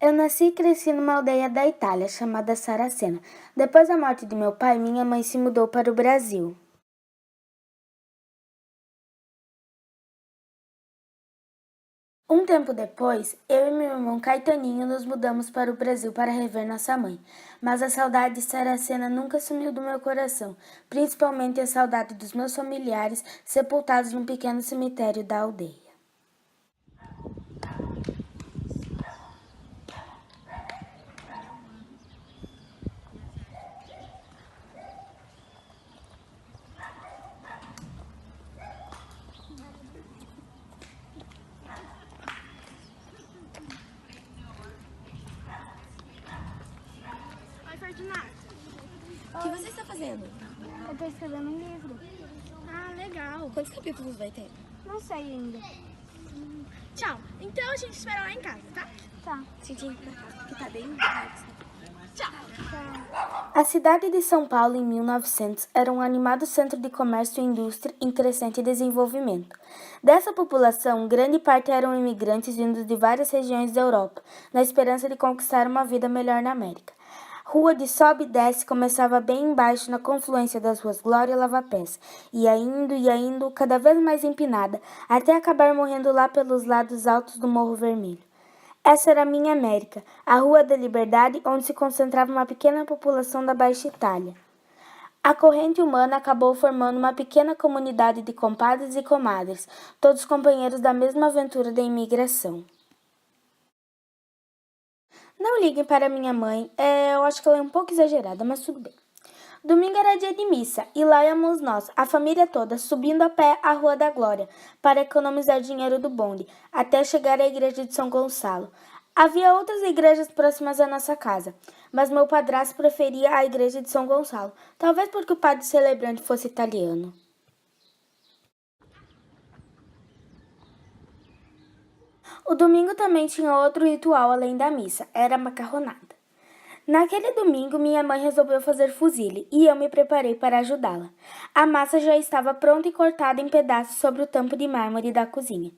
Eu nasci e cresci numa aldeia da Itália chamada Saracena. Depois da morte de meu pai, minha mãe se mudou para o Brasil. Um tempo depois, eu e meu irmão Caetaninho nos mudamos para o Brasil para rever nossa mãe. Mas a saudade de Saracena nunca sumiu do meu coração, principalmente a saudade dos meus familiares sepultados num pequeno cemitério da aldeia. Oi, Fortunato. O que você está fazendo? Eu tô escrevendo um livro. Ah, legal. Quantos capítulos vai ter? Não sei ainda. Tchau. Então a gente espera lá em casa, tá? Tá. Tchim, que tá bem. Tchau. A cidade de São Paulo, em 1900, era um animado centro de comércio e indústria em crescente desenvolvimento. Dessa população, grande parte eram imigrantes vindos de várias regiões da Europa, na esperança de conquistar uma vida melhor na América. Rua de sobe e desce começava bem embaixo na confluência das ruas Glória e Lava-Pés, ia indo, cada vez mais empinada, até acabar morrendo lá pelos lados altos do Morro Vermelho. Essa era a minha América, a Rua da Liberdade, onde se concentrava uma pequena população da Baixa Itália. A corrente humana acabou formando uma pequena comunidade de compadres e comadres, todos companheiros da mesma aventura da imigração. Não liguem para minha mãe, eu acho que ela é um pouco exagerada, mas tudo bem. Domingo era dia de missa e lá íamos nós, a família toda, subindo a pé a Rua da Glória, para economizar dinheiro do bonde, até chegar à igreja de São Gonçalo. Havia outras igrejas próximas à nossa casa, mas meu padrasto preferia a igreja de São Gonçalo, talvez porque o padre celebrante fosse italiano. O domingo também tinha outro ritual além da missa, era a macarronada. Naquele domingo, minha mãe resolveu fazer fusilli e eu me preparei para ajudá-la. A massa já estava pronta e cortada em pedaços sobre o tampo de mármore da cozinha.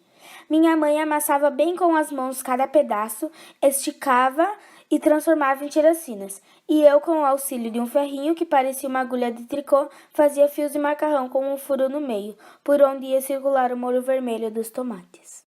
Minha mãe amassava bem com as mãos cada pedaço, esticava e transformava em tiracinas. E eu, com o auxílio de um ferrinho que parecia uma agulha de tricô, fazia fios de macarrão com um furo no meio, por onde ia circular o molho vermelho dos tomates.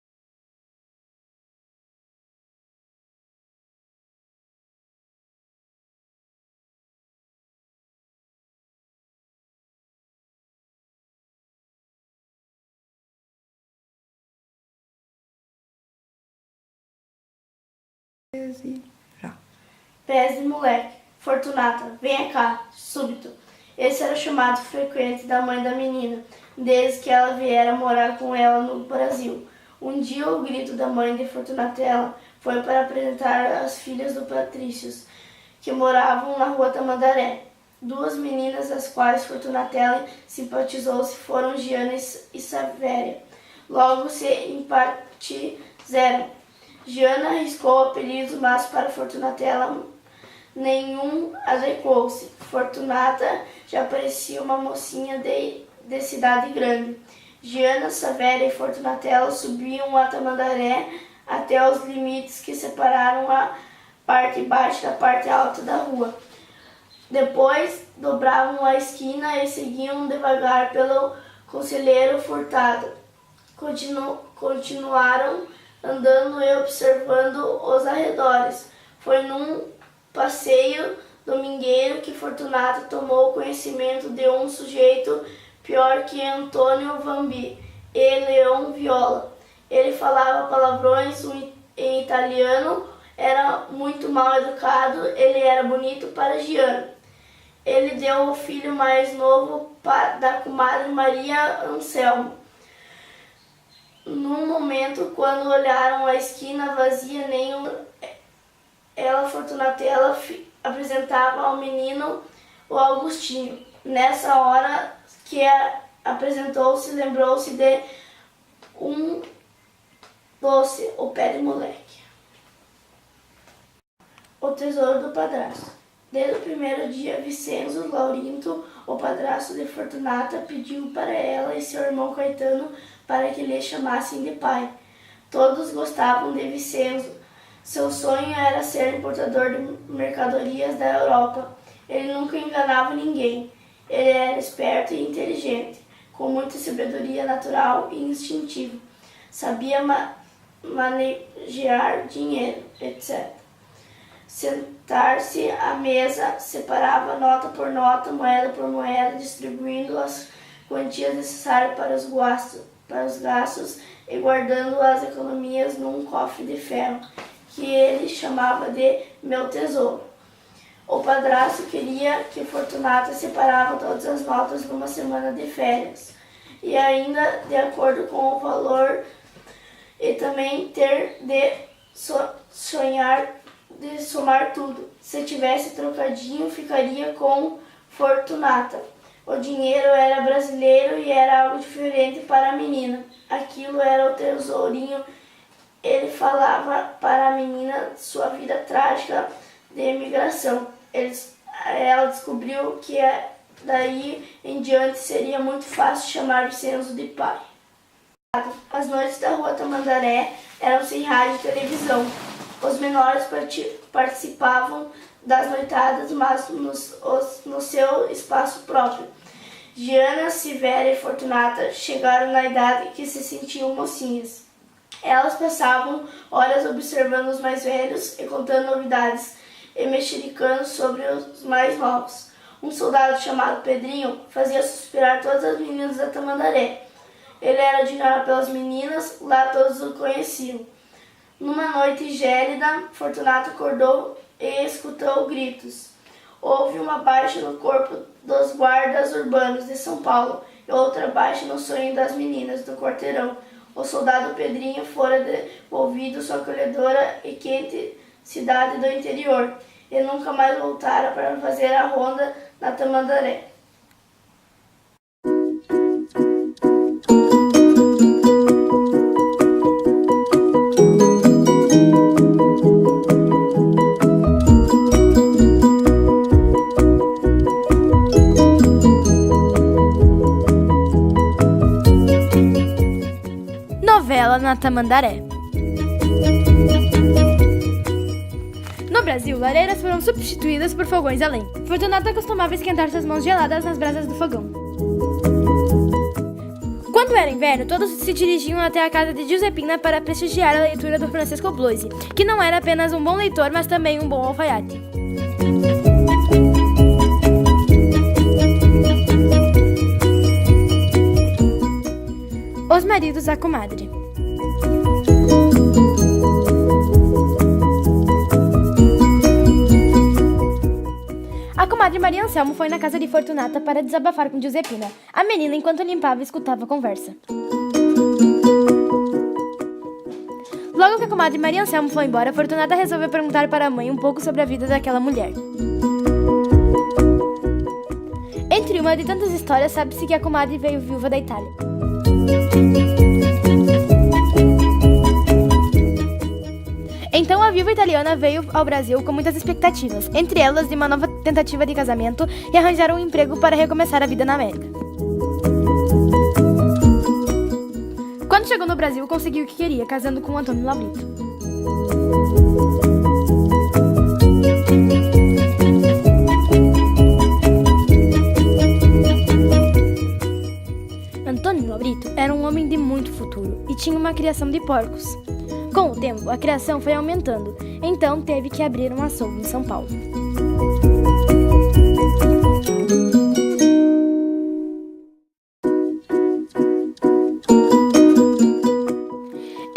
Pés de moleque. Fortunata, venha cá, súbito. Esse era o chamado frequente da mãe da menina, desde que ela viera morar com ela no Brasil. Um dia o grito da mãe de Fortunatella foi para apresentar as filhas do Patrícios, que moravam na rua Tamandaré. Duas meninas às quais Fortunatella simpatizou-se foram Giana e Savéria. Logo se empatizaram. Giana arriscou apelidos, mas para Fortunatella nenhum adequou-se. Fortunata já parecia uma mocinha de cidade grande. Giana, Savéria e Fortunatella subiam a Tamandaré até os limites que separaram a parte baixa da parte alta da rua. Depois dobravam a esquina e seguiam devagar pelo Conselheiro Furtado. Continuaram andando e observando os arredores. Foi num passeio domingueiro que Fortunata tomou conhecimento de um sujeito pior que Antônio Vambi e Leão Viola. Ele falava palavrões em italiano, era muito mal educado, ele era bonito para Giana. Ele deu o filho mais novo da comadre Maria Anselmo. Num momento, quando olharam a esquina vazia, Fortunatella apresentava ao menino o Augustinho. Nessa hora que apresentou-se, lembrou-se de um doce, o pé de moleque. O tesouro do padrasto. Desde o primeiro dia, Vicenzo Laurinto, o padrasto de Fortunata, pediu para ela e seu irmão Caetano para que lhe chamassem de pai. Todos gostavam de Vicenzo. Seu sonho era ser importador de mercadorias da Europa. Ele nunca enganava ninguém. Ele era esperto e inteligente, com muita sabedoria natural e instintiva. Sabia manejar dinheiro, etc. Sentar-se à mesa, separava nota por nota, moeda por moeda, distribuindo as quantias necessárias para os gastos e guardando as economias num cofre de ferro, que ele chamava de meu tesouro. O padrasto queria que Fortunata separava todas as notas numa semana de férias, e ainda de acordo com o valor, e também ter de somar tudo. Se tivesse trocadinho, ficaria com Fortunata. O dinheiro era brasileiro e era algo diferente para a menina. Aquilo era o tesourinho. Ele falava para a menina sua vida trágica de imigração. Ela descobriu que daí em diante seria muito fácil chamar Vicenzo de pai. As noites da rua Tamandaré eram sem rádio e televisão. Os menores participavam das noitadas, mas no seu espaço próprio. Giana, Silvéria e Fortunata chegaram na idade que se sentiam mocinhas. Elas passavam horas observando os mais velhos e contando novidades e mexericando sobre os mais novos. Um soldado chamado Pedrinho fazia suspirar todas as meninas da Tamandaré. Ele era admirado pelas meninas, lá todos o conheciam. Numa noite gélida, Fortunata acordou e escutou gritos. Houve uma baixa no corpo dos guardas urbanos de São Paulo e outra baixa no sonho das meninas do quarteirão. O soldado Pedrinho fora devolvido sua acolhedora e quente cidade do interior e nunca mais voltara para fazer a ronda na Tamandaré. Novela na Tamandaré. No Brasil, lareiras foram substituídas por fogões a lenha. Fortunata costumava esquentar suas mãos geladas nas brasas do fogão. Quando era inverno, todos se dirigiam até a casa de Giuseppina para prestigiar a leitura do Francesco Bloise, que não era apenas um bom leitor, mas também um bom alfaiate. Os maridos da comadre. A comadre Maria Anselmo foi na casa de Fortunata para desabafar com Giuseppina. A menina, enquanto limpava, escutava a conversa. Logo que a comadre Maria Anselmo foi embora, Fortunata resolveu perguntar para a mãe um pouco sobre a vida daquela mulher. Entre uma de tantas histórias, sabe-se que a comadre veio viúva da Itália. Então a viúva italiana veio ao Brasil com muitas expectativas, entre elas de uma nova tentativa de casamento e arranjar um emprego para recomeçar a vida na América. Quando chegou no Brasil, conseguiu o que queria, casando com Antônio Laurito. Antônio Laurito era um homem de muito futuro e tinha uma criação de porcos. Com o tempo, a criação foi aumentando, então teve que abrir um açougue em São Paulo.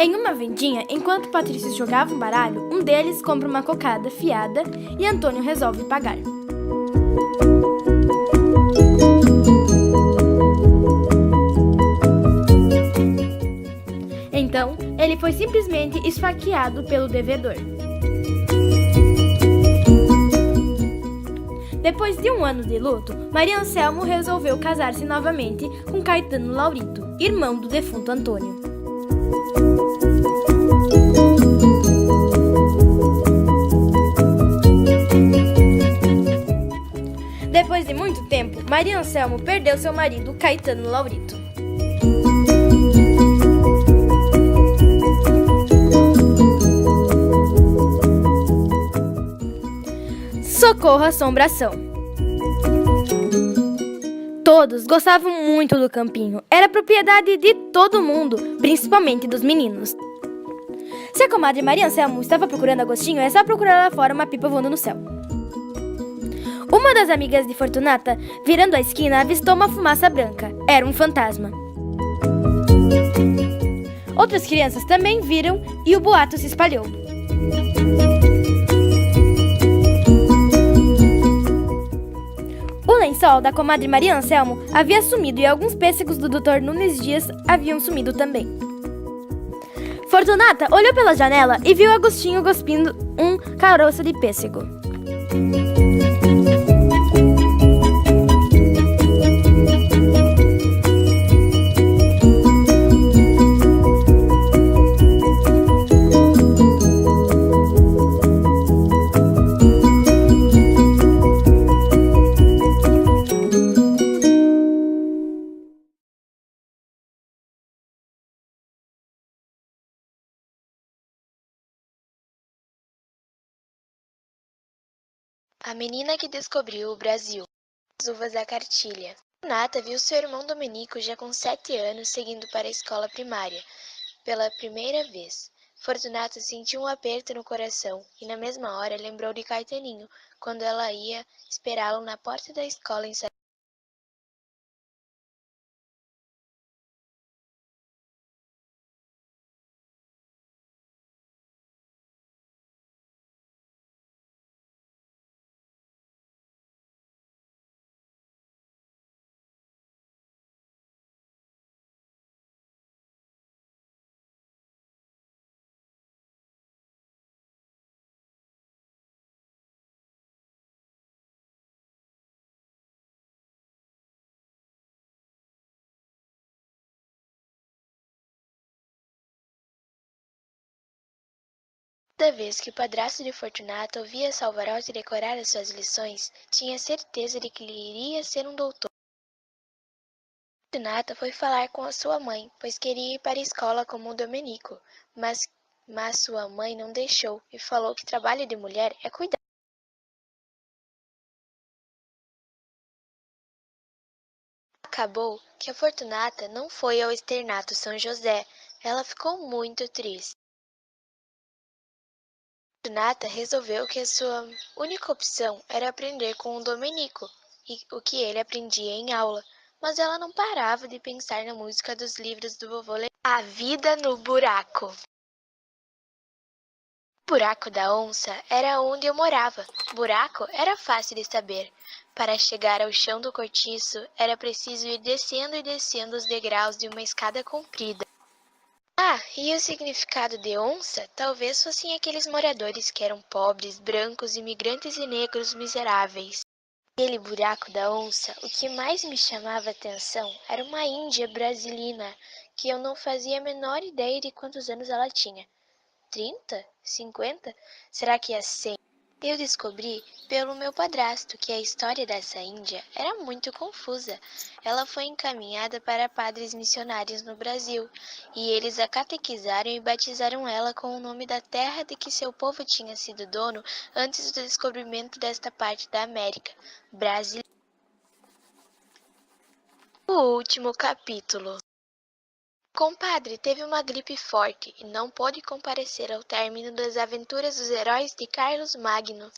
Em uma vendinha, enquanto Patrícios jogavam baralho, um deles compra uma cocada fiada e Antônio resolve pagar. Então, ele foi simplesmente esfaqueado pelo devedor. Depois de um ano de luto, Maria Anselmo resolveu casar-se novamente com Caetano Laurito, irmão do defunto Antônio. Depois de muito tempo, Maria Anselmo perdeu seu marido, Caetano Laurito. Socorro Assombração. Todos gostavam muito do campinho. Era propriedade de todo mundo, principalmente dos meninos. Se a comadre Maria Anselmo estava procurando Agostinho, é só procurar lá fora uma pipa voando no céu. Uma das amigas de Fortunata, virando a esquina, avistou uma fumaça branca. Era um fantasma. Outras crianças também viram e o boato se espalhou. O lençol da comadre Maria Anselmo havia sumido e alguns pêssegos do Dr. Nunes Dias haviam sumido também. Fortunata olhou pela janela e viu Agostinho cuspindo um caroço de pêssego. A menina que descobriu o Brasil. As uvas da cartilha. Fortunata viu seu irmão Domenico já com 7 anos seguindo para a escola primária, pela primeira vez. Fortunata sentiu um aperto no coração e na mesma hora lembrou de Caetaninho, quando ela ia esperá-lo na porta da escola em Toda vez que o padrasto de Fortunata ouvia Salvarotti decorar as suas lições, tinha certeza de que ele iria ser um doutor. Fortunata foi falar com a sua mãe, pois queria ir para a escola como o Domenico, mas sua mãe não deixou e falou que trabalho de mulher é cuidar. Acabou que a Fortunata não foi ao externato São José. Ela ficou muito triste. Fortunata resolveu que a sua única opção era aprender com o Domenico e o que ele aprendia em aula, mas ela não parava de pensar na música dos livros do vovô A Vida no Buraco. O buraco da onça era onde eu morava. Buraco era fácil de saber. Para chegar ao chão do cortiço, era preciso ir descendo e descendo os degraus de uma escada comprida. Ah, e o significado de onça talvez fossem aqueles moradores que eram pobres, brancos, imigrantes e negros miseráveis. Naquele buraco da onça, o que mais me chamava a atenção era uma índia brasilina, que eu não fazia a menor ideia de quantos anos ela tinha. 30? 50? Será que é 100? Eu descobri pelo meu padrasto que a história dessa índia era muito confusa. Ela foi encaminhada para padres missionários no Brasil, e eles a catequizaram e batizaram ela com o nome da terra de que seu povo tinha sido dono antes do descobrimento desta parte da América, Brasil. O último capítulo. O compadre teve uma gripe forte e não pôde comparecer ao término das aventuras dos heróis de Carlos Magno.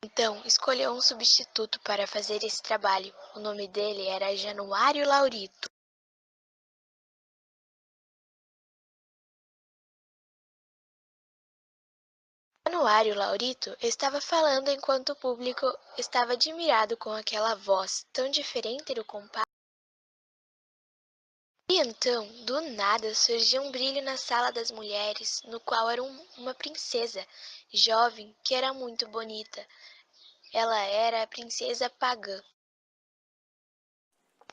Então, escolheu um substituto para fazer esse trabalho. O nome dele era Januário Laurito. Januário Laurito estava falando enquanto o público estava admirado com aquela voz tão diferente do compadre. E então, do nada, surgiu um brilho na sala das mulheres, no qual era uma princesa, jovem, que era muito bonita. Ela era a princesa Pagã.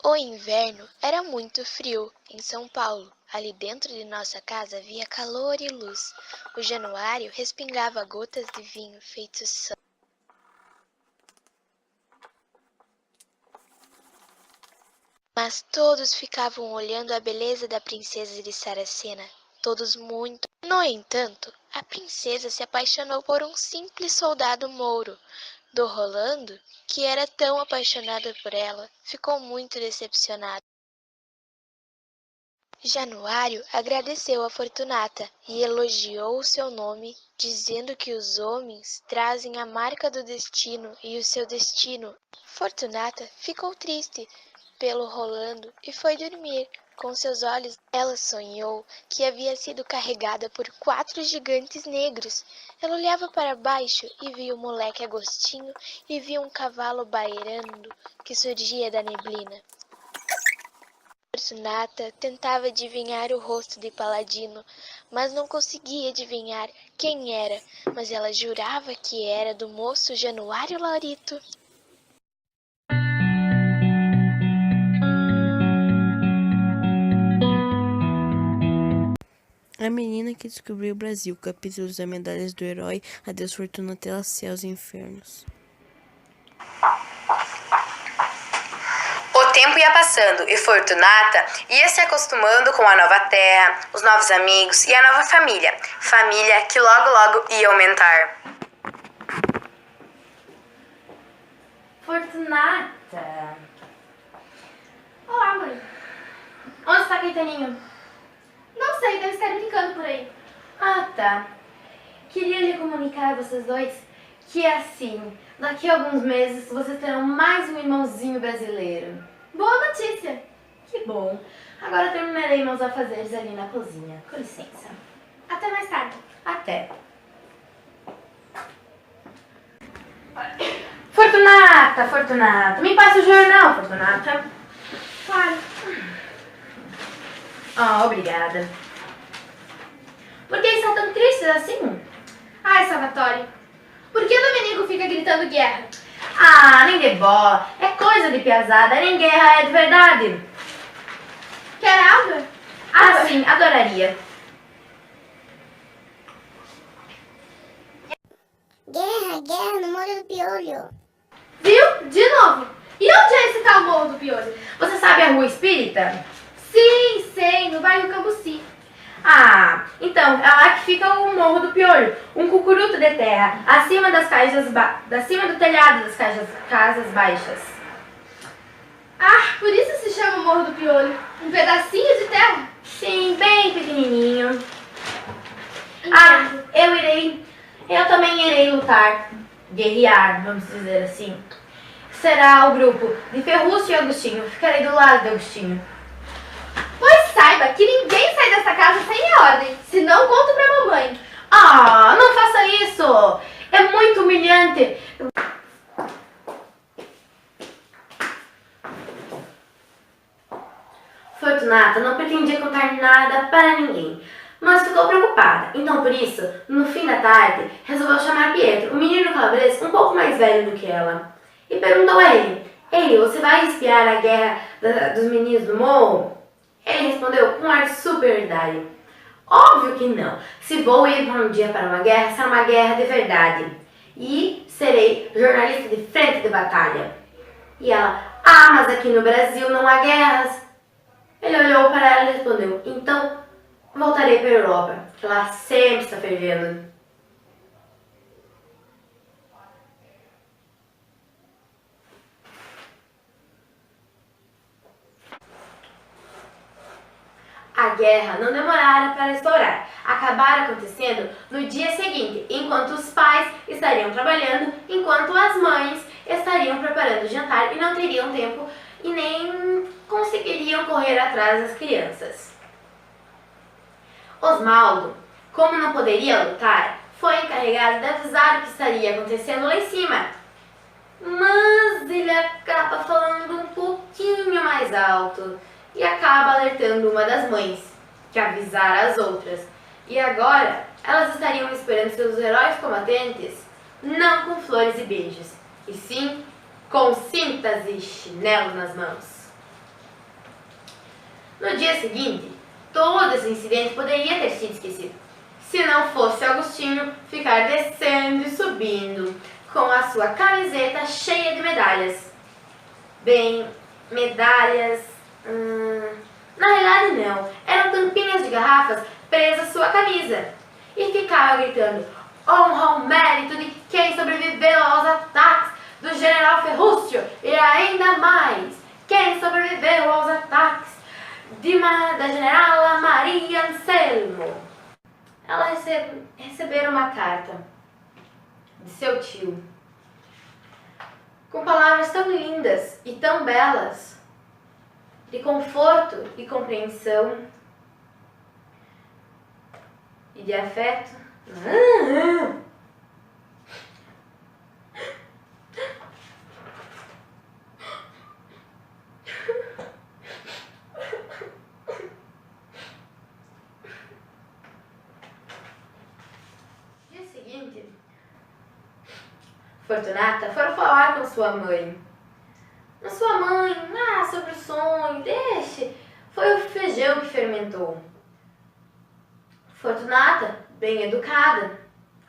O inverno era muito frio em São Paulo. Ali dentro de nossa casa havia calor e luz. O Januário respingava gotas de vinho feito sangue. Mas todos ficavam olhando a beleza da princesa de Saracena. todos muito. No entanto, a princesa se apaixonou por um simples soldado mouro. Do Rolando, que era tão apaixonado por ela, ficou muito decepcionado. Januário agradeceu a Fortunata e elogiou o seu nome, dizendo que os homens trazem a marca do destino e o seu destino. Fortunata ficou triste pelo Rolando e foi dormir. Com seus olhos, ela sonhou que havia sido carregada por 4 gigantes negros. Ela olhava para baixo e via o moleque Agostinho e via um cavalo bairando que surgia da neblina. Fortunata tentava adivinhar o rosto de Paladino, mas não conseguia adivinhar quem era, mas ela jurava que era do moço Januário Laurito. A menina que descobriu o Brasil, capítulos das medalhas do herói, adeus fortuna até céus e infernos. O tempo ia passando e Fortunata ia se acostumando com a nova terra, os novos amigos e a nova família. Família que logo logo ia aumentar. Fortunata. Olá, mãe. Onde está Caetaninho? Não sei, deve estar brincando por aí. Ah, tá. Queria lhe comunicar a vocês dois que assim, daqui a alguns meses vocês terão mais um irmãozinho brasileiro. Boa notícia! Que bom. Agora terminarei meus afazeres ali na cozinha. Com licença. Até mais tarde. Até. Fortunata, Fortunata. Me passa o jornal, Fortunata. Claro. Obrigada. Por que está tão triste assim? Ai, Salvatore. Por que o Domenico fica gritando guerra? Nem de bola. É coisa de piazada. Nem guerra é de verdade. Quer água? Sim, adoraria. Guerra no Morro do Piolho. Viu? De novo. E onde é esse tal Morro do Piolho? Você sabe a Rua Espírita? Sim, sei. No bairro Cambuci. Então, é lá que fica o Morro do Piolho, um cucuruto de terra, acima do telhado das casas baixas. Por isso se chama Morro do Piolho, um pedacinho de terra? Sim, bem pequenininho. Eu também irei lutar, guerrear, vamos dizer assim. Será o grupo de Ferrúcio e Agostinho, ficarei do lado de Agostinho. Pois saiba que ninguém sai dessa casa sem a ordem, senão conto pra mamãe. Não faça isso! É muito humilhante. Fortunata não pretendia contar nada para ninguém, mas ficou preocupada. Então, por isso, no fim da tarde, resolveu chamar Pietro, um menino calabrês um pouco mais velho do que ela, e perguntou a ele: Ei, você vai espiar a guerra dos meninos do morro? Ele respondeu com um ar de superioridade: Óbvio que não. Se vou ir para um dia para uma guerra, será uma guerra de verdade. E serei jornalista de frente de batalha. E ela: mas aqui no Brasil não há guerras. Ele olhou para ela e respondeu: Então, voltarei para a Europa, que lá sempre está fervendo. A guerra não demorara para estourar. Acabaram acontecendo no dia seguinte, enquanto os pais estariam trabalhando, enquanto as mães estariam preparando o jantar e não teriam tempo e nem conseguiriam correr atrás das crianças. Osmaldo, como não poderia lutar, foi encarregado de avisar o que estaria acontecendo lá em cima. Mas ele acaba falando um pouquinho mais alto e acaba alertando uma das mães, que avisara as outras. E agora, elas estariam esperando seus heróis combatentes, não com flores e beijos, e sim com cintas e chinelos nas mãos. No dia seguinte, todo esse incidente poderia ter sido esquecido, se não fosse Agostinho ficar descendo e subindo, com a sua camiseta cheia de medalhas. Bem, medalhas... na realidade não, eram tampinhas de garrafas presa à sua camisa e ficava gritando: honra ao mérito de quem sobreviveu aos ataques do general Ferrúcio e ainda mais quem sobreviveu aos ataques da generala Maria Anselmo. Ela receberam uma carta de seu tio, com palavras tão lindas e tão belas, de conforto e compreensão e de afeto. Dia seguinte, Fortunata foi falar com sua mãe. Sua mãe, sobre o sonho, deixe, foi o feijão que fermentou. Fortunata, bem educada,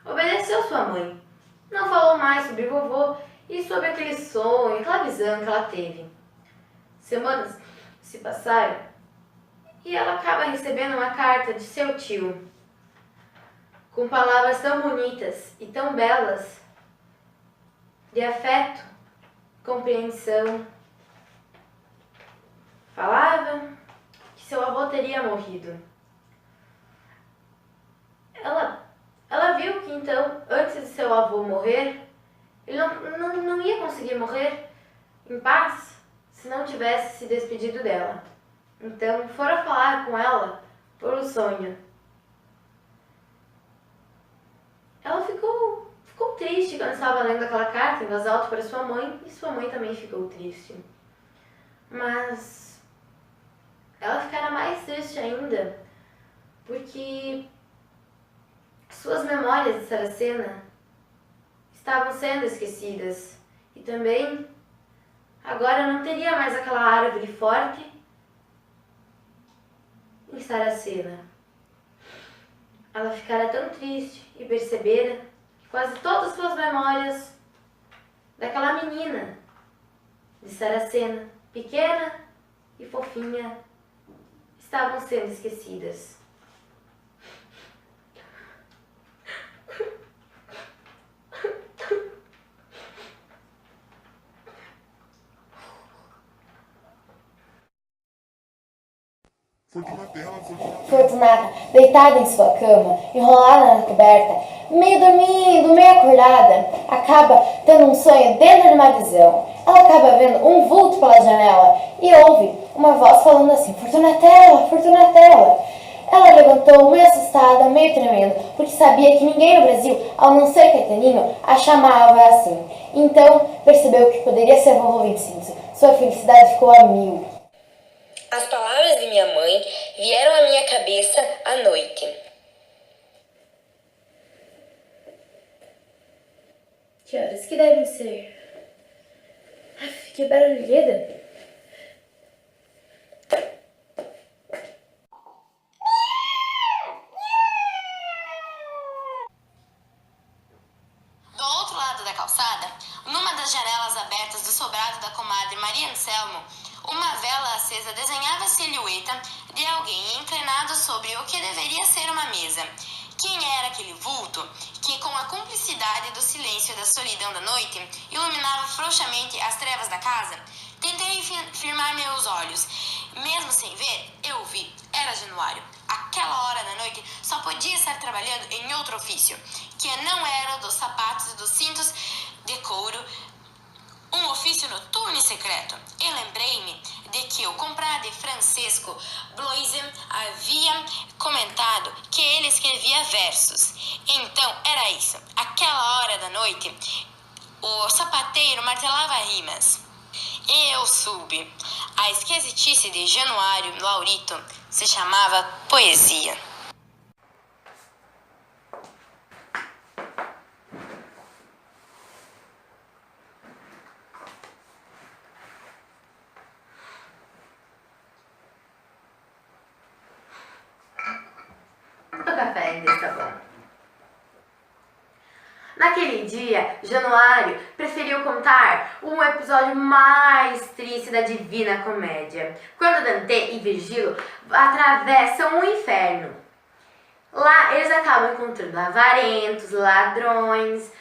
obedeceu sua mãe. Não falou mais sobre vovô e sobre aquele sonho, aquela visão que ela teve. Semanas se passaram e ela acaba recebendo uma carta de seu tio, com palavras tão bonitas e tão belas, de afeto, compreensão. Falava que seu avô teria morrido. Ela viu que então, antes de seu avô morrer, ele não ia conseguir morrer em paz se não tivesse se despedido dela. Então, foram falar com ela por um sonho. Ela ficou triste quando estava lendo aquela carta em voz alta para sua mãe, e sua mãe também ficou triste. Mas ela ficara mais triste ainda porque suas memórias de Saracena estavam sendo esquecidas e também agora não teria mais aquela árvore forte em Saracena. Ela ficara tão triste e percebera que quase todas as suas memórias daquela menina de Saracena, pequena e fofinha, estavam sendo esquecidas. Fortunata, deitada em sua cama, enrolada na coberta, meio dormindo, meio acordada, acaba tendo um sonho dentro de uma visão. Ela acaba vendo um vulto pela janela e ouve uma voz falando assim: Fortunatella, Fortunatella. Ela levantou meio assustada, meio tremendo, porque sabia que ninguém no Brasil, ao não ser Caetaninho, a chamava assim. Então percebeu que poderia ser vovô Vicente. Sua felicidade ficou a mil. As palavras de minha mãe vieram à minha cabeça à noite. Que horas que devem ser? Que barulheira! Do outro lado da calçada, numa das janelas abertas do sobrado da comadre Maria Anselmo, uma vela acesa desenhava a silhueta de alguém inclinado sobre o que deveria ser uma mesa. Quem era aquele vulto que, com a cumplicidade do silêncio e da solidão da noite, iluminava frouxamente as trevas da casa? Tentei firmar meus olhos. Mesmo sem ver, eu vi. Era Januário. Aquela hora da noite só podia estar trabalhando em outro ofício, que não era o dos sapatos e dos cintos de couro, um ofício noturno e secreto. E lembrei-me de que o compadre Francisco Bloise havia comentado que ele escrevia versos. Então era isso. Aquela hora da noite, o sapateiro martelava rimas. E eu soube. A esquisitice de Januário Laurito se chamava poesia. O café ainda está bom. Naquele dia, Januário preferiu contar um episódio mais triste da Divina Comédia, quando Dante e Virgílio atravessam o inferno. Lá eles acabam encontrando avarentos, ladrões,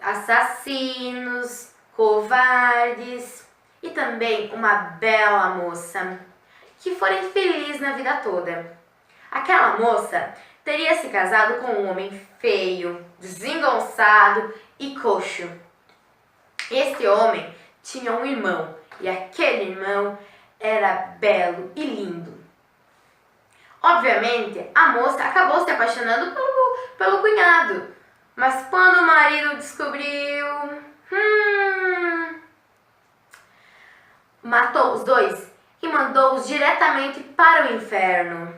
assassinos, covardes e também uma bela moça que foi infeliz na vida toda. Aquela moça teria se casado com um homem feio, desengonçado e coxo. Este homem tinha um irmão e aquele irmão era belo e lindo. Obviamente, a moça acabou se apaixonando pelo cunhado, mas quando o marido descobriu, matou os dois e mandou-os diretamente para o inferno.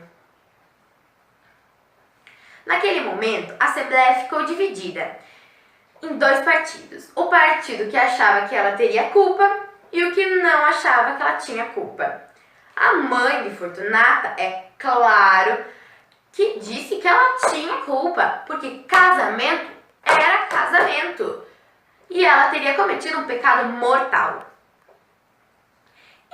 Naquele momento, a Assembleia ficou dividida em dois partidos. O partido que achava que ela teria culpa e o que não achava que ela tinha culpa. A mãe de Fortunata, é claro, que disse que ela tinha culpa, porque casamento era casamento e ela teria cometido um pecado mortal.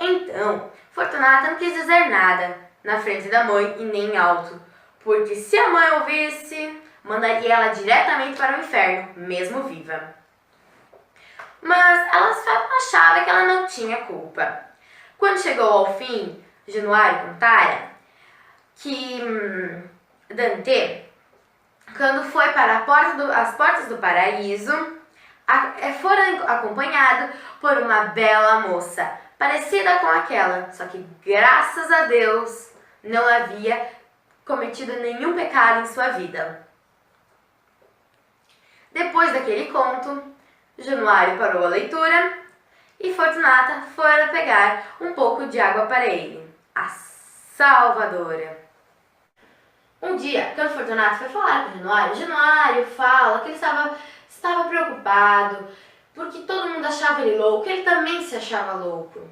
Então, Fortunata não quis dizer nada na frente da mãe e nem alto, porque se a mãe ouvisse, mandaria ela diretamente para o inferno, mesmo viva. Mas ela achava que ela não tinha culpa. Quando chegou ao fim, Januário contara que Dante, quando foi para as portas do paraíso, foram acompanhado por uma bela moça, parecida com aquela, só que graças a Deus não havia cometido nenhum pecado em sua vida. Depois daquele conto, Januário parou a leitura e Fortunata foi pegar um pouco de água para ele, a Salvadora. Um dia, quando Fortunato foi falar com Januário fala que ele estava preocupado porque todo mundo achava ele louco, ele também se achava louco.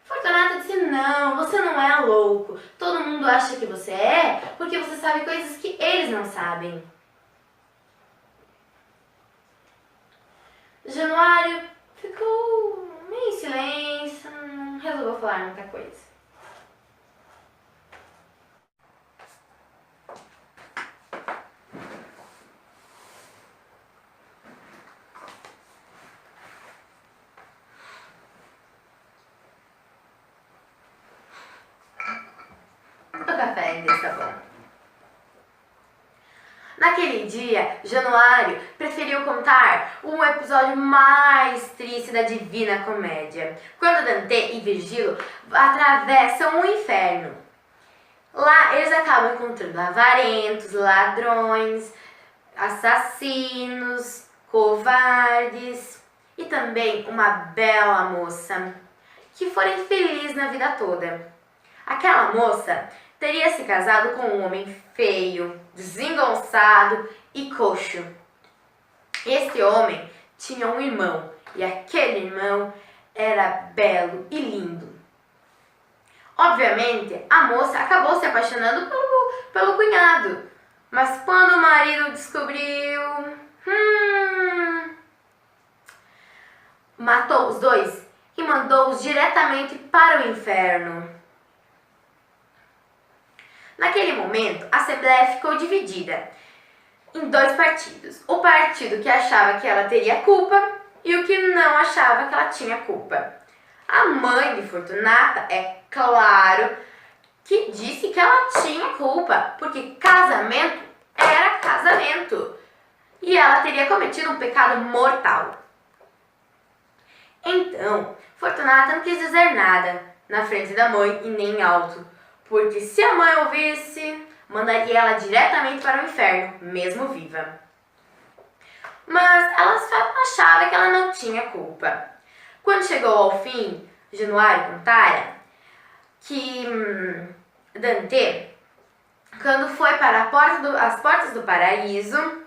Fortunata disse: não, você não é louco, todo mundo acha que você é porque você sabe coisas que eles não sabem. Januário ficou meio em silêncio, não resolveu falar muita coisa. O café ainda está bom. Naquele dia, Januário preferiu contar um episódio mais triste da Divina Comédia, quando Dante e Virgílio atravessam o inferno. Lá eles acabam encontrando avarentos, ladrões, assassinos, covardes e também uma bela moça que foi infeliz na vida toda. Aquela moça teria se casado com um homem feio, desengonçado e coxo. Este homem tinha um irmão e aquele irmão era belo e lindo. Obviamente, a moça acabou se apaixonando pelo cunhado, mas quando o marido descobriu, matou os dois e mandou-os diretamente para o inferno. Naquele momento, a Assembleia ficou dividida em dois partidos. O partido que achava que ela teria culpa e o que não achava que ela tinha culpa. A mãe de Fortunata, é claro, que disse que ela tinha culpa, porque casamento era casamento e ela teria cometido um pecado mortal. Então, Fortunata não quis dizer nada na frente da mãe e nem alto, porque se a mãe ouvisse, mandaria ela diretamente para o inferno, mesmo viva. Mas ela achava que ela não tinha culpa. Quando chegou ao fim, Januário contara que Dante, quando foi para as portas do paraíso,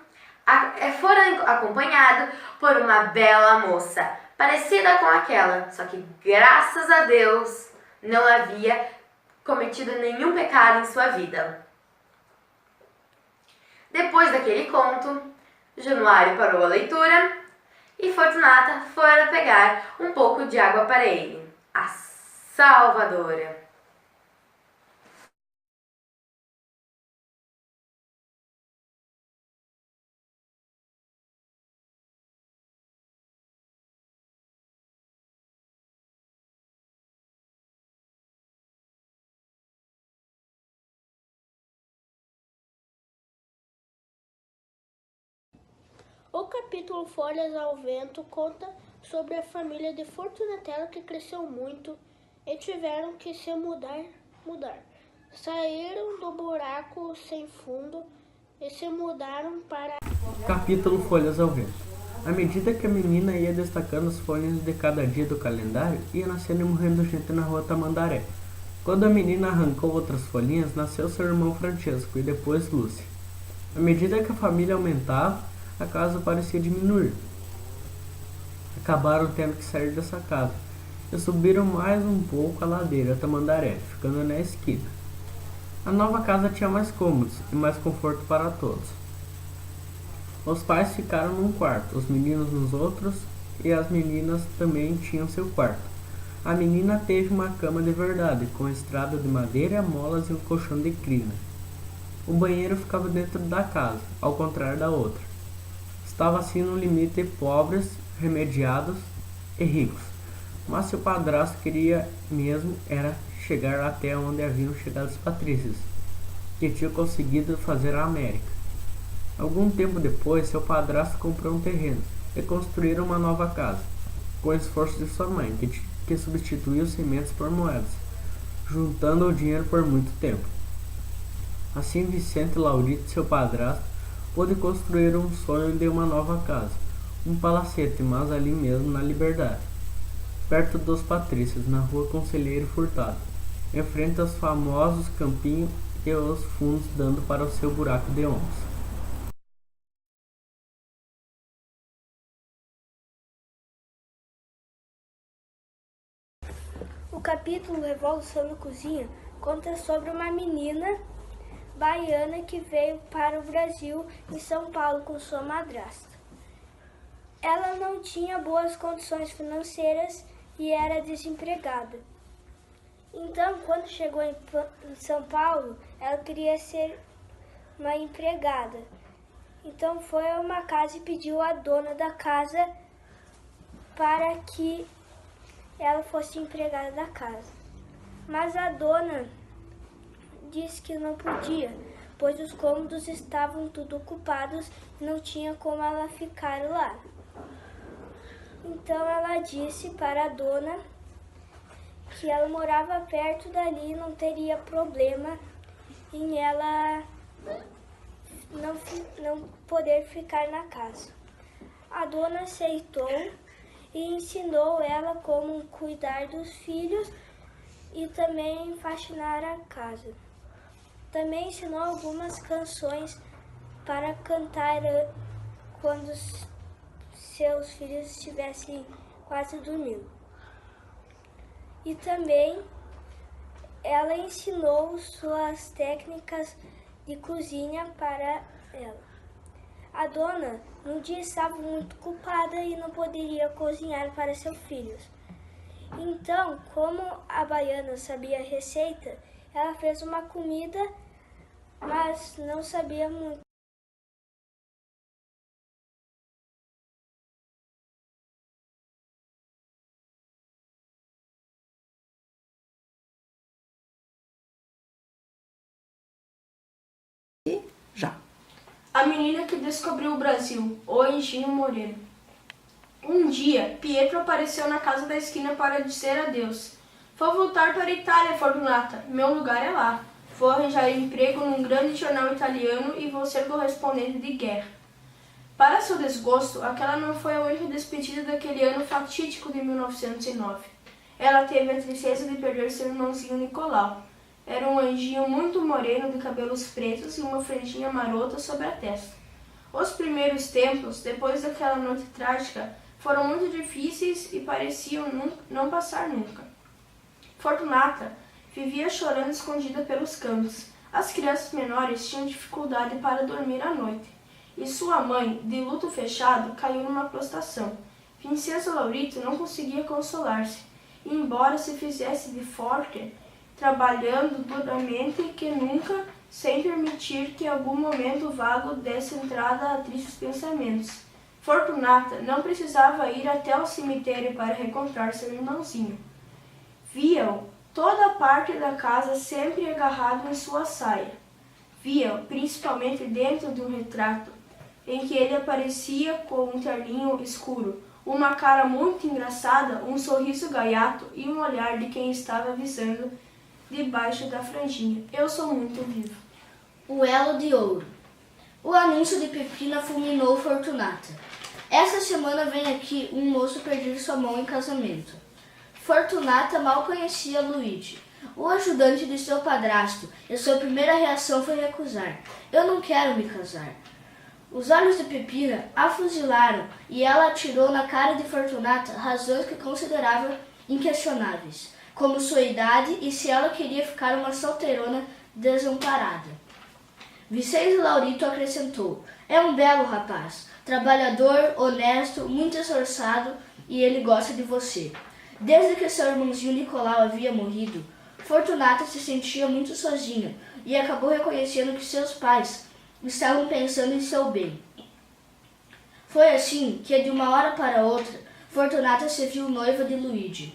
foram acompanhado por uma bela moça, parecida com aquela, só que graças a Deus não havia cometido nenhum pecado em sua vida. Depois daquele conto, Januário parou a leitura e Fortunata foi pegar um pouco de água para ele, a Salvadora. O capítulo Folhas ao Vento conta sobre a família de Fortunatella que cresceu muito e tiveram que se mudar. Saíram do buraco sem fundo e se mudaram para... Capítulo Folhas ao Vento. À medida que a menina ia destacando as folhas de cada dia do calendário, ia nascendo e morrendo gente na rua Tamandaré. Quando a menina arrancou outras folhinhas, nasceu seu irmão Francesco e depois Lúcia. À medida que a família aumentava, a casa parecia diminuir. Acabaram tendo que sair dessa casa e subiram mais um pouco a ladeira Tamandaré, ficando na esquina. A nova casa tinha mais cômodos e mais conforto para todos. Os pais ficaram num quarto, os meninos nos outros e as meninas também tinham seu quarto. A menina teve uma cama de verdade, com estrada de madeira, molas e um colchão de crina. O banheiro ficava dentro da casa, ao contrário da outra. Estava assim no limite pobres, remediados e ricos. Mas seu padrasto queria mesmo era chegar até onde haviam chegado os patrícios, que tinham conseguido fazer a América. Algum tempo depois, seu padrasto comprou um terreno e construíram uma nova casa, com o esforço de sua mãe, que substituiu sementes por moedas, juntando o dinheiro por muito tempo. Assim, Vicente Laurito, seu padrasto, pôde construir um sonho de uma nova casa, um palacete, mas ali mesmo na Liberdade, perto dos patrícios, na rua Conselheiro Furtado, em frente aos famosos campinhos e os fundos dando para o seu buraco de onça. O capítulo Revolução na Cozinha conta sobre uma menina baiana que veio para o Brasil, em São Paulo, com sua madrasta. Ela não tinha boas condições financeiras e era desempregada. Então, quando chegou em São Paulo, ela queria ser uma empregada. Então, foi a uma casa e pediu à dona da casa para que ela fosse empregada da casa. Mas a dona disse que não podia, pois os cômodos estavam tudo ocupados e não tinha como ela ficar lá. Então ela disse para a dona que ela morava perto dali e não teria problema em ela não poder ficar na casa. A dona aceitou e ensinou ela como cuidar dos filhos e também faxinar a casa. Também ensinou algumas canções para cantar quando seus filhos estivessem quase dormindo. E também ela ensinou suas técnicas de cozinha para ela. A dona um dia estava muito ocupada e não poderia cozinhar para seus filhos. Então, como a baiana sabia a receita, ela fez uma comida, mas não sabia muito. A menina que descobriu o Brasil, o Engenho Moreno. Um dia, Pietro apareceu na casa da esquina para dizer adeus. Vou voltar para a Itália, Fortunata. Meu lugar é lá. Vou arranjar emprego num grande jornal italiano e vou ser correspondente de guerra. Para seu desgosto, aquela não foi a única despedida daquele ano fatídico de 1909. Ela teve a tristeza de perder seu irmãozinho Nicolau. Era um anjinho muito moreno de cabelos pretos e uma franjinha marota sobre a testa. Os primeiros tempos, depois daquela noite trágica, foram muito difíceis e pareciam não passar nunca. Fortunata vivia chorando escondida pelos campos. As crianças menores tinham dificuldade para dormir à noite. E sua mãe, de luto fechado, caiu numa prostração. Vincenzo Laurito não conseguia consolar-se. E embora se fizesse de forte, trabalhando duramente que nunca, sem permitir que algum momento vago desse entrada a tristes pensamentos. Fortunata não precisava ir até o cemitério para reencontrar seu irmãozinho. Via-o toda parte da casa sempre agarrado em sua saia. Via-o principalmente dentro de um retrato. em que ele aparecia com um terninho escuro, uma cara muito engraçada, um sorriso gaiato e um olhar de quem estava avisando debaixo da franjinha. Eu sou muito vivo. O elo de ouro. O anúncio de Pepina fulminou Fortunata. Essa semana vem aqui um moço pedir sua mão em casamento. Fortunata mal conhecia Luigi, o ajudante de seu padrasto, e sua primeira reação foi recusar. Eu não quero me casar. Os olhos de Pepina a fuzilaram e ela atirou na cara de Fortunata razões que considerava inquestionáveis, como sua idade e se ela queria ficar uma solteirona desamparada. Vicente Laurito acrescentou: é um belo rapaz, trabalhador, honesto, muito esforçado e ele gosta de você. Desde que seu irmãozinho Nicolau havia morrido, Fortunata se sentia muito sozinha e acabou reconhecendo que seus pais estavam pensando em seu bem. Foi assim que, de uma hora para outra, Fortunata se viu noiva de Luigi.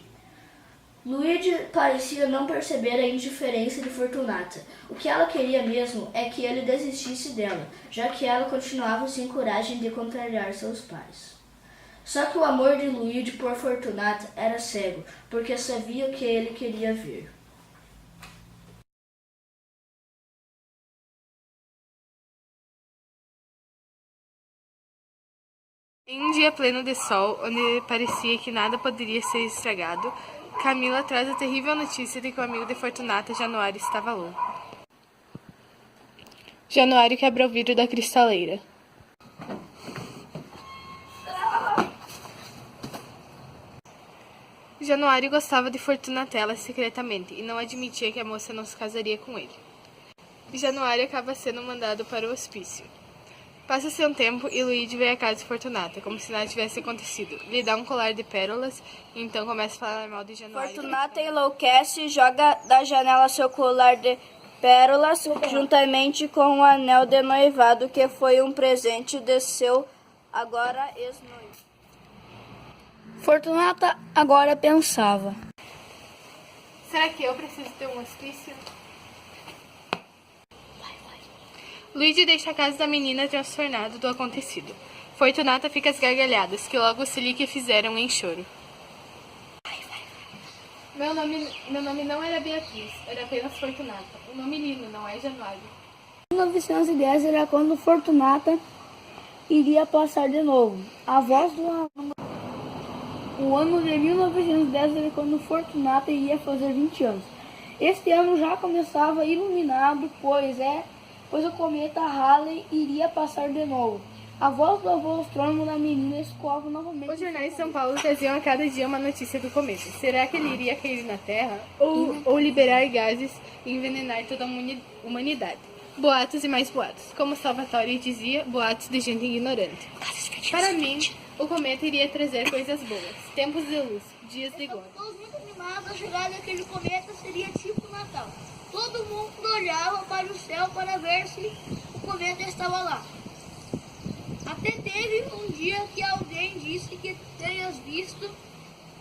Luigi parecia não perceber a indiferença de Fortunata. O que ela queria mesmo é que ele desistisse dela, já que ela continuava sem coragem de contrariar seus pais. Só que o amor de Luigi por Fortunata era cego, porque sabia o que ele queria ver. Em um dia pleno de sol, onde parecia que nada poderia ser estragado, Camila traz a terrível notícia de que o amigo de Fortunata, Januário, estava louco. Januário quebra o vidro da cristaleira. Januário gostava de Fortunatella secretamente e não admitia que a moça não se casaria com ele. Januário acaba sendo mandado para o hospício. Passa-se um tempo e Luigi vem à casa de Fortunata, como se nada tivesse acontecido. Lhe dá um colar de pérolas e então começa a falar mal de Januário. Fortunata enlouquece e joga da janela seu colar de pérolas, juntamente com o anel de noivado, que foi um presente de seu agora ex-noivo. Fortunata agora pensava: será que eu preciso ter um hospício? Luigi deixa a casa da menina transtornado do acontecido. Fortunata fica às gargalhadas, que logo se lhe fizeram em choro. Meu nome não era Beatriz, era apenas Fortunata. Um nome lindo, não é, Januário? 1910 era quando Fortunata iria passar de novo. A voz do... O ano de 1910 era quando Fortunata iria fazer 20 anos. Este ano já começava iluminado, pois o cometa Halley iria passar de novo. A voz do avô astrônomo da menina escoava novamente. Os jornais de São Paulo traziam a cada dia uma notícia do cometa. Será que ele iria cair na Terra? Ou liberar gases e envenenar toda a humanidade? Boatos e mais boatos. Como Salvatore dizia, boatos de gente ignorante. Para mim, o cometa iria trazer coisas boas. Tempos de luz, dias de glória. Todos muito animados, a chegada daquele cometa seria tipo Natal. Todo mundo olhava para o céu para ver se o cometa estava lá. Até teve um dia que alguém disse que tenha visto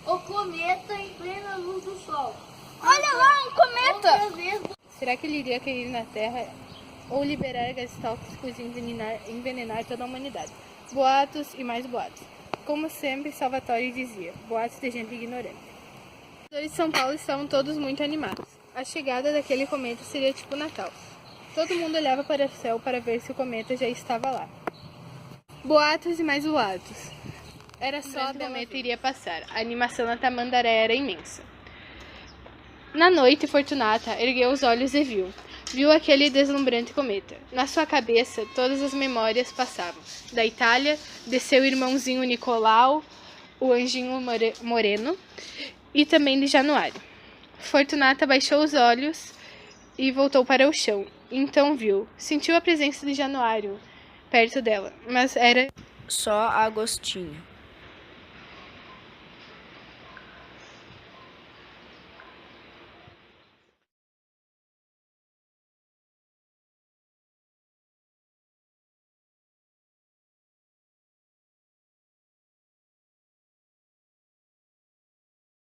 o cometa em plena luz do sol. Olha lá, um cometa! Será que ele iria cair na Terra ou liberar gases tóxicos e envenenar toda a humanidade? Boatos e mais boatos. Como sempre, Salvatore dizia, boatos de gente ignorante. Os moradores de São Paulo estavam todos muito animados. A chegada daquele cometa seria tipo Natal. Todo mundo olhava para o céu para ver se o cometa já estava lá. Boatos e mais boatos. Era só o cometa iria passar. A animação na Tamandaré era imensa. Na noite, Fortunata ergueu os olhos e viu aquele deslumbrante cometa. Na sua cabeça, todas as memórias passavam. Da Itália, de seu irmãozinho Nicolau, o anjinho moreno, e também de Januário. Fortunata baixou os olhos e voltou para o chão. Então sentiu a presença de Januário perto dela, mas era só Agostinho.